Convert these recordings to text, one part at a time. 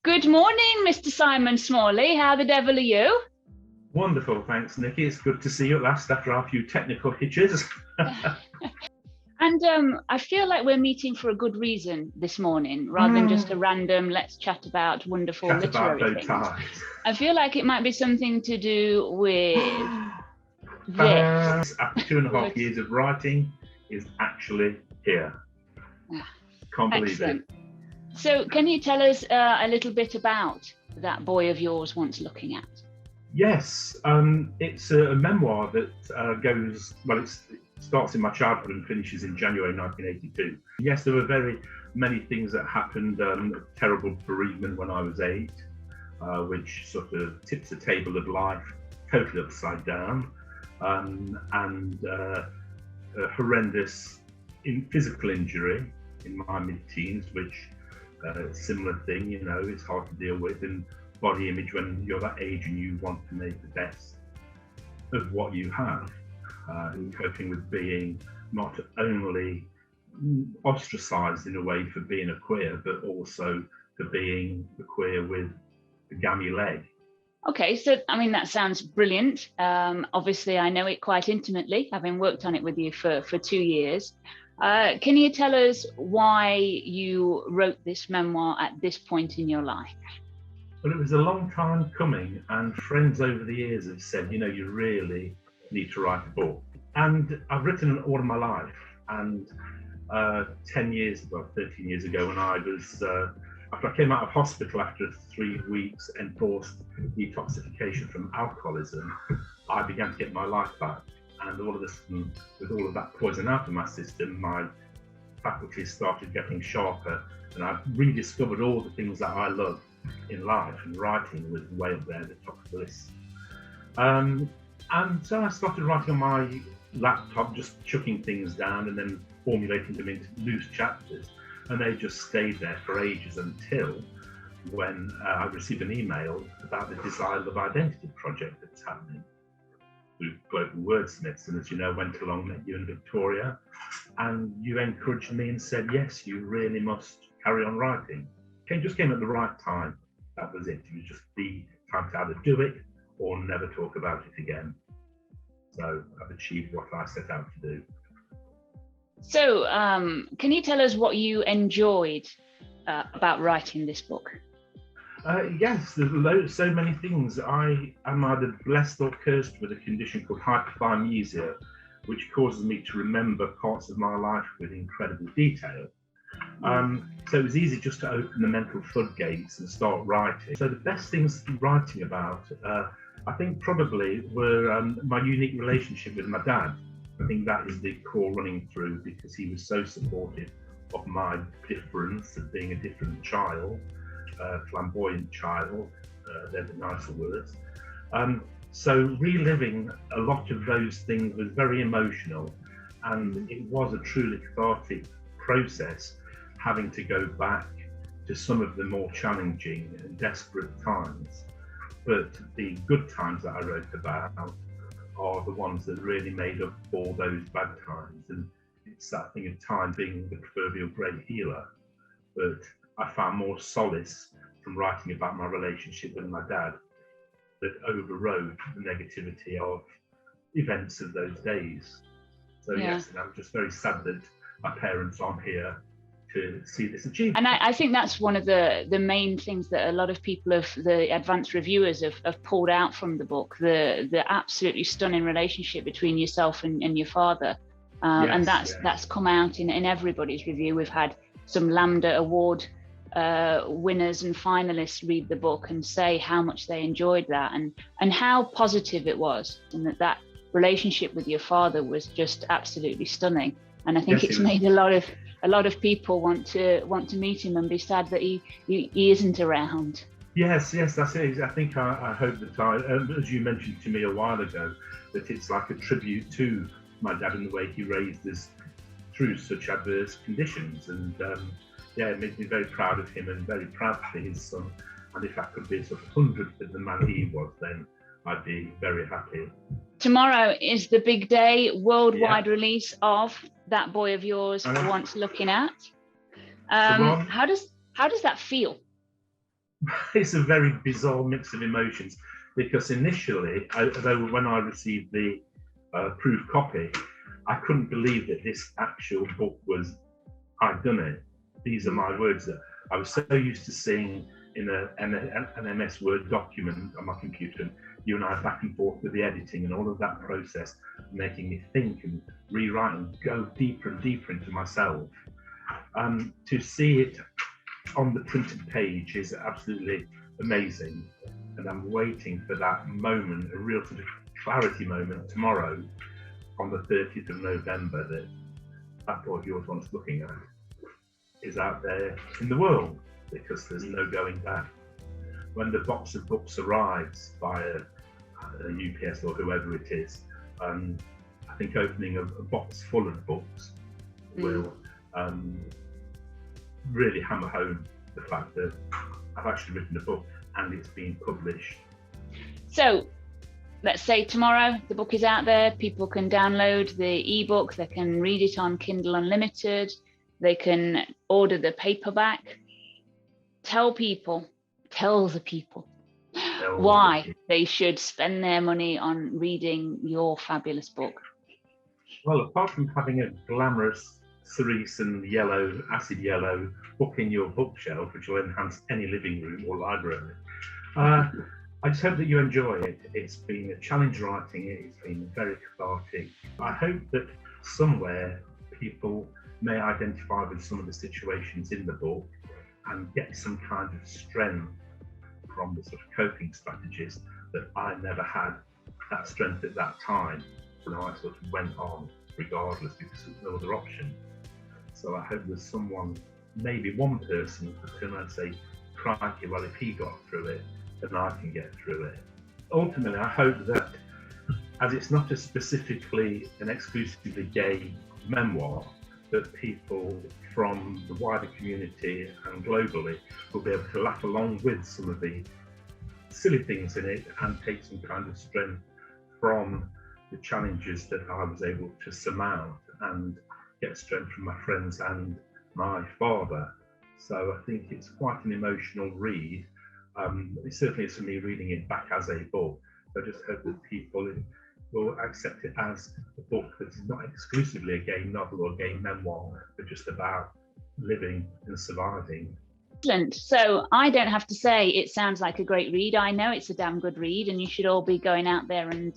Good morning, Mr. Simon Smalley. How the devil are you? Wonderful, thanks, Nikki. It's good to see you at last after our few technical hitches. And I feel like we're meeting for a good reason this morning, rather than just a random let's chat about wonderful literary things. I feel like it might be something to do with this. After 2.5 years of writing, is actually here. Can't believe it. So can you tell us a little bit about That Boy of Yours Once Looking At? Yes, it's a memoir that it starts in my childhood and finishes in January 1982. Yes, there were very many things that happened. Terrible bereavement when I was 8, which sort of tips the table of life totally upside down, and horrendous physical injury in my mid-teens, which similar thing, it's hard to deal with, and body image when you're that age and you want to make the best of what you have, and coping with being not only ostracized in a way for being a queer, but also for being a queer with a gammy leg. Okay, so that sounds brilliant. Obviously, I know it quite intimately, having worked on it with you for 2 years. Can you tell us why you wrote this memoir at this point in your life? Well, it was a long time coming, and friends over the years have said, you really need to write a book. And I've written all of my life, and 13 years ago, when I was, after I came out of hospital after 3 weeks enforced detoxification from alcoholism, I began to get my life back. And all of a sudden, with all of that poison out of my system, my faculties started getting sharper, and I've rediscovered all the things that I love in life, and writing was way up there, the top of the list. And so I started writing on my laptop, just chucking things down and then formulating them into loose chapters. And they just stayed there for ages until when I received an email about the Desire of Identity project that's happening through Global Wordsmiths. And as you know, went along, met you and Victoria, and you encouraged me and said, yes, you really must carry on writing. It just came at the right time. That was it. It was just the time to either do it or never talk about it again. So I've achieved what I set out to do. So can you tell us what you enjoyed about writing this book? Yes, there's so many things. I am either blessed or cursed with a condition called hyperthymesia, which causes me to remember parts of my life with incredible detail. So it was easy just to open the mental floodgates and start writing. So the best things writing about, I think probably were my unique relationship with my dad. I think that is the core running through, because he was so supportive of my difference, of being a different child, flamboyant child, they're the nicer words. So reliving a lot of those things was very emotional, and it was a truly cathartic process, having to go back to some of the more challenging and desperate times. But the good times that I wrote about are the ones that really made up for those bad times. And it's that thing of time being the proverbial great healer. But I found more solace from writing about my relationship with my dad that overrode the negativity of events of those days. So yes, and I'm just very sad that my parents aren't here to see this achieved. And I think that's one of the main things that a lot of people of the advanced reviewers have pulled out from the book, the absolutely stunning relationship between yourself and your father. And that's come out in everybody's review. We've had some Lambda Award winners and finalists read the book and say how much they enjoyed that, and how positive it was, and that relationship with your father was just absolutely stunning. And I think it's made a lot of people want to meet him and be sad that he isn't around. Yes, that's it. I think I hope that as you mentioned to me a while ago, that it's like a tribute to my dad and the way he raised us through such adverse conditions. And it makes me very proud of him and very proud for his son. And if I could be a sort of 100th of the man he was, then I'd be very happy. Tomorrow is the big day, worldwide release of That Boy of Yours Once Looking At. How does that feel? it's a very bizarre mix of emotions, because initially, though when I received the proof copy, I couldn't believe that this actual book was, I'd done it. These are my words. That I was so used to seeing in an MS Word document on my computer, and you and I back and forth with the editing and all of that process, making me think and rewrite and go deeper and deeper into myself. To see it on the printed page is absolutely amazing, and I'm waiting for that moment, a real sort of clarity moment tomorrow on the 30th of November, that That Boy of Yours wants looking at is out there in the world, because there's no going back. When the box of books arrives via UPS or whoever it is, I think opening a box full of books will really hammer home the fact that I've actually written a book and it's been published. So let's say tomorrow the book is out there, people can download the ebook, they can read it on Kindle Unlimited, they can order the paperback. Tell the people why they should spend their money on reading your fabulous book. Well, apart from having a glamorous cerise and yellow, acid yellow book in your bookshelf, which will enhance any living room or library, I just hope that you enjoy it. It's been a challenge writing it, it's been very cathartic. I hope that somewhere people may identify with some of the situations in the book and get some kind of strength from the sort of coping strategies that I never had that strength at that time. So I sort of went on regardless, because there's no other option. So I hope there's someone, maybe one person, who can turn around and say, crikey, well, if he got through it, then I can get through it. Ultimately, I hope that, as it's not a specifically and exclusively gay memoir, that people from the wider community and globally will be able to laugh along with some of the silly things in it and take some kind of strength from the challenges that I was able to surmount, and get strength from my friends and my father. So I think it's quite an emotional read. It certainly is for me reading it back as a book. I just hope that people will accept it as a book that's not exclusively a gay novel or a gay memoir, but just about living and surviving. Excellent. So I don't have to say it sounds like a great read. I know it's a damn good read, and you should all be going out there and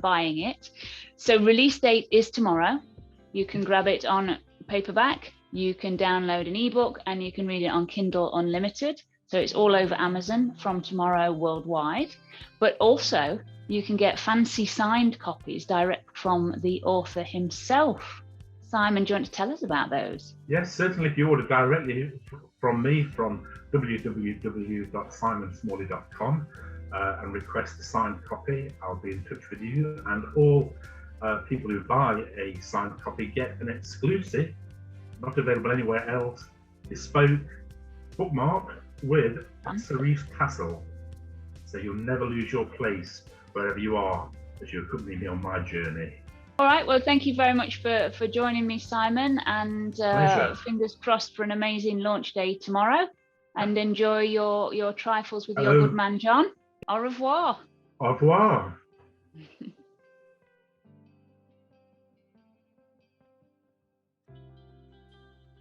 buying it. So release date is tomorrow. You can grab it on paperback, you can download an ebook, and you can read it on Kindle Unlimited. So it's all over Amazon from tomorrow worldwide. But also you can get fancy signed copies direct from the author himself. Simon, do you want to tell us about those? Yes, certainly. If you order directly from me from www.simonsmalley.com and request a signed copy, I'll be in touch with you. And all people who buy a signed copy get an exclusive, not available anywhere else, bespoke bookmark with a cerise tassel. So you'll never lose your place wherever you are as you accompany me on my journey. All right, well, thank you very much for joining me, Simon, and fingers crossed for an amazing launch day tomorrow, and enjoy your trifles with your good man John. Au revoir. Au revoir.